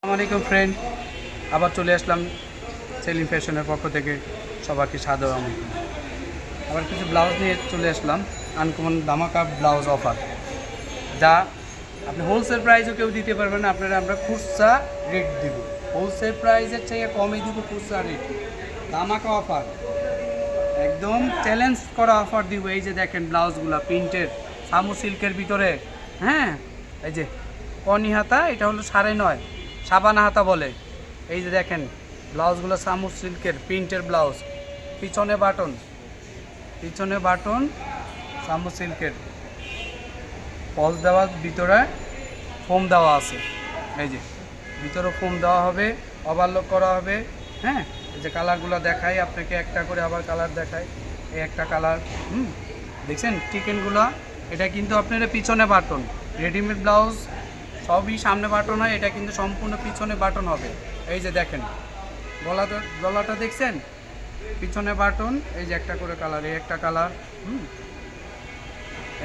আসসালামাইকুম ফ্রেন্ড, আবার চলে আসলাম সেলিম ফ্যাশনের পক্ষ থেকে সবাইকে সাদর আমন্ত্রণ। আবার কিছু ব্লাউজ নিয়ে চলে আসলাম, আনকমন ধামাকা ব্লাউজ অফার, যা আপনি হোলসেল প্রাইসও কেউ দিতে পারবেন না। আমরা খুচরা রেট দিব, হোলসেল প্রাইসের থেকে কমে দিব খুচরা রেট। ধামাকা অফার, একদম চ্যালেঞ্জ করা অফার দিব। এই যে দেখেন ব্লাউজগুলো প্রিন্টের সামু সিল্কের ভিতরে, হ্যাঁ এই যে কনি হাতা, এটা হলো 9.5 সাবানা হাতা বলে। এই যে দেখেন ব্লাউজগুলো সামু সিল্কের প্রিন্টের ব্লাউজ, পিছনে বাটন সামু সিল্কের, ফলস দেওয়া, ভিতরে ফোম দেওয়া আছে। এই যে ভিতরে ফোম দেওয়া হবে, ওভারলক করা হবে। হ্যাঁ, এই যে কালারগুলো দেখাই আপনাকে, একটা করে আবার কালার দেখাই। এই একটা কালার, দেখছেন চিকেনগুলো, এটা কিন্তু আপনার পিছনে বাটন। রেডিমেড ব্লাউজ সবই সামনে বাটন হয়, এটা কিন্তু সম্পূর্ণ পিছনে বাটন হবে। এই যে দেখেন গলাটা দেখছেন, পিছনে বাটন। এই যে একটা করে কালার, এই একটা কালার,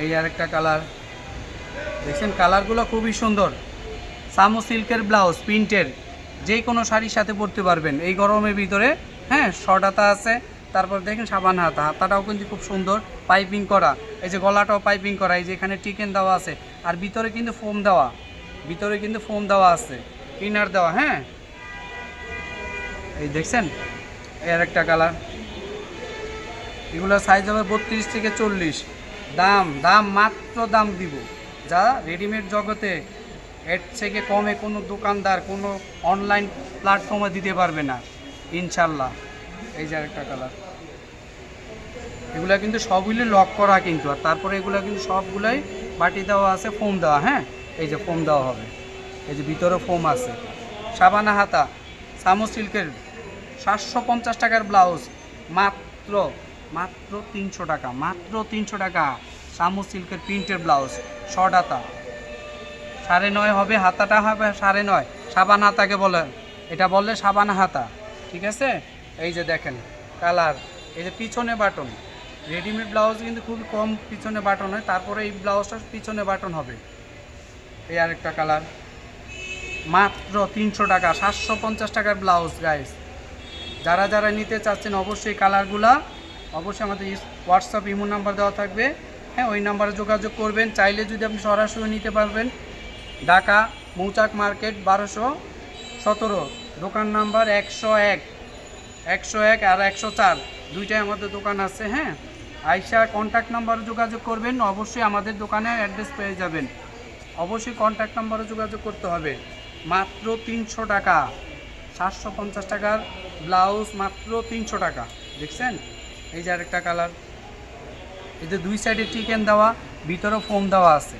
এই আর একটা কালার, দেখছেন কালারগুলো খুবই সুন্দর। সামু সিল্কের ব্লাউজ প্রিন্টের, যে কোনো শাড়ির সাথে পরতে পারবেন এই গরমের ভিতরে। হ্যাঁ, শর্ট হাতা আছে, তারপর দেখেন সাবান হাতাটাও কিন্তু খুব সুন্দর পাইপিং করা। এই যে গলাটাও পাইপিং করা, এই যে এখানে টিকেন দেওয়া আছে, আর ভিতরে কিন্তু ফোম দেওয়া, আছে, ইনার দেওয়া। হ্যাঁ, এই দেখছেন এর একটা কালার। এগুলো সাইজ হবে 32 থেকে 40। দাম মাত্র দাম দিব, যা রেডিমেড জগতে এর থেকে কমে কোনো দোকানদার, কোনো অনলাইন প্ল্যাটফর্মে দিতে পারবে না ইনশাল্লাহ। এই যে একটা কালার, এগুলা কিন্তু সবগুলি লক করা কিন্তু, আর তারপরে এগুলা কিন্তু সবগুলাই বাটি দেওয়া আছে, ফোম দেওয়া। হ্যাঁ, এই যে ফোম দেওয়া হবে, এই যে ভিতরে ফোম আছে। সাবানা হাতা সামু সিল্কের 750 টাকার ব্লাউজ, মাত্র 300 টাকা, মাত্র 300 টাকা। সামু সিল্কের প্রিন্টের ব্লাউজ, শর্ট হাতা 9.5 হবে, হাতাটা হবে 9.5। সাবান হাতাকে বলে, এটা বললে সাবানা হাতা, ঠিক আছে। এই যে দেখেন কালার, এই যে পিছনে বাটন। রেডিমেড ব্লাউজ কিন্তু খুব কম পিছনে বাটন হয়, তারপরে এই ব্লাউজটার পিছনে বাটন হবে। এই আরেকটা কালার, মাত্র 300 টাকা, 750 টাকার ব্লাউজ গাইস। যারা নিতে চাচ্ছেন অবশ্যই কালারগুলা, অবশ্যই আমাদের হোয়াটসঅ্যাপ ইমো নাম্বার দেওয়া থাকবে। হ্যাঁ, ওই নাম্বারে যোগাযোগ করবেন। চাইলে যদি আপনি সরাসরি নিতে পারবেন। ঢাকা মৌচাক মার্কেট 1217, দোকান নাম্বার 101 আর 104, দুইটাই আমাদের দোকান আছে। হ্যাঁ, আইসা কন্ট্যাক্ট নাম্বারে যোগাযোগ করবেন, অবশ্যই আমাদের দোকানের অ্যাড্রেস পেয়ে যাবেন। অবশ্যই কন্ট্যাক্ট নাম্বারে যোগাযোগ করতে হবে। মাত্র 300 টাকা, 750 টাকার ব্লাউজ, মাত্র 300 টাকা। দেখছেন এই যে আরেকটা কালার, এই যে দুই সাইডে চিকেন দেওয়া, ভিতরে ফোম দেওয়া আছে।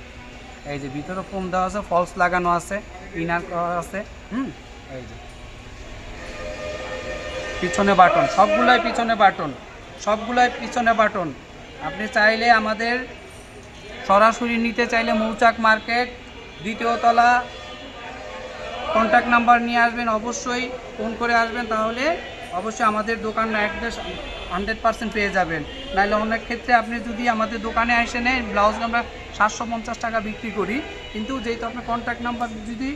এই যে ভিতরে ফোম দেওয়া আছে, ফলস লাগানো আছে, ইনার করা আছে। এই যে পিছনে বাটন, সবগুলাই পিছনে বাটন। আপনি চাইলে আমাদের সরাসরি নিতে চাইলে মৌচাক মার্কেট 2য় তলা, কন্ট্যাক্ট নাম্বার নিয়ে আসবেন, অবশ্যই ফোন করে আসবেন, তাহলে অবশ্যই আমাদের দোকান অ্যাড্রেস 100% পেয়ে যাবেন। নাহলে অনেক ক্ষেত্রে আপনি যদি আমাদের দোকানে এসে নেন, ব্লাউজ আমরা 750 টাকা বিক্রি করি, কিন্তু যেহেতু আপনার কন্ট্যাক্ট নাম্বার যদি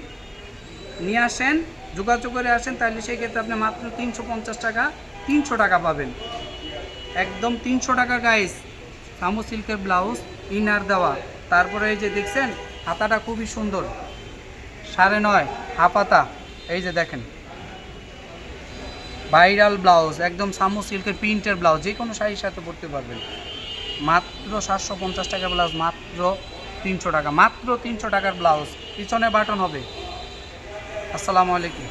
নিয়ে আসেন, যোগাযোগ করে আসেন, তাহলে সেই ক্ষেত্রে আপনি মাত্র 350 টাকা, 300 টাকা পাবেন, একদম 300 টাকা গাইস। সামু সিল্কের ব্লাউজ, ইনার দেওয়া, তারপরে এই যে দেখছেন হাতাটা খুবই সুন্দর, 9.5 হাফ হাতা। এই যে দেখেন ভাইরাল ব্লাউজ, একদম সামু সিল্কের প্রিন্টের ব্লাউজ, যে কোনো শাড়ির সাথে পরতে পারবেন। মাত্র 750 টাকার ব্লাউজ, মাত্র 300 টাকা, মাত্র 300 টাকার ব্লাউজ, পিছনে বাটন হবে। আসসালামু আলাইকুম।